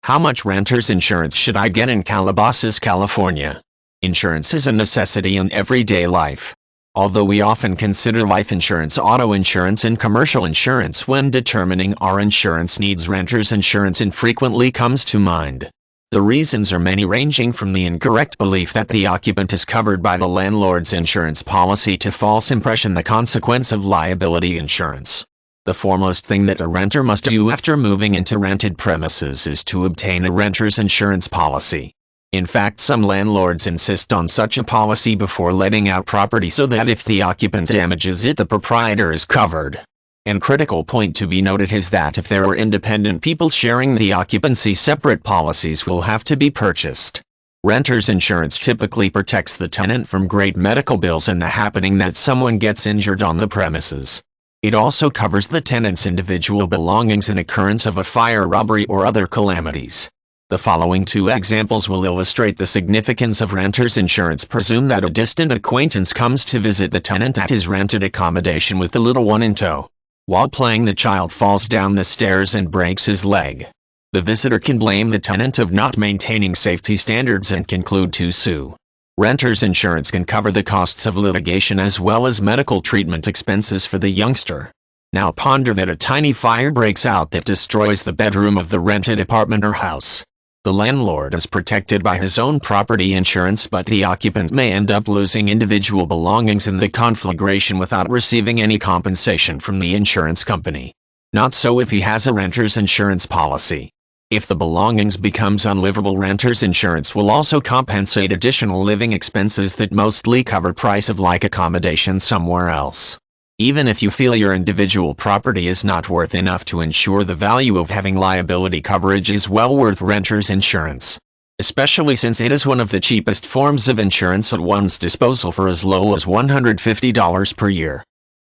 How much renter's insurance should I get in Calabasas, California? Insurance is a necessity in everyday life. Although we often consider life insurance, auto insurance, and commercial insurance when determining our insurance needs, renter's insurance infrequently comes to mind. The reasons are many, ranging from the incorrect belief that the occupant is covered by the landlord's insurance policy to false impression, the consequence of liability insurance. The foremost thing that a renter must do after moving into rented premises is to obtain a renter's insurance policy. In fact, some landlords insist on such a policy before letting out property so that if the occupant damages it, the proprietor is covered. And critical point to be noted is that if there are independent people sharing the occupancy, separate policies will have to be purchased. Renter's insurance typically protects the tenant from great medical bills and the happening that someone gets injured on the premises. It also covers the tenant's individual belongings in occurrence of a fire, robbery, or other calamities. The following two examples will illustrate the significance of renter's insurance. Presume that a distant acquaintance comes to visit the tenant at his rented accommodation with the little one in tow. While playing, the child falls down the stairs and breaks his leg. The visitor can blame the tenant of not maintaining safety standards and conclude to sue. Renter's insurance can cover the costs of litigation as well as medical treatment expenses for the youngster. Now ponder that a tiny fire breaks out that destroys the bedroom of the rented apartment or house. The landlord is protected by his own property insurance, but the occupant may end up losing individual belongings in the conflagration without receiving any compensation from the insurance company. Not so if he has a renter's insurance policy. If the belongings becomes unlivable, renter's insurance will also compensate additional living expenses that mostly cover price of like accommodation somewhere else. Even if you feel your individual property is not worth enough to insure, the value of having liability coverage is well worth renter's insurance. Especially since it is one of the cheapest forms of insurance at one's disposal for as low as $150 per year.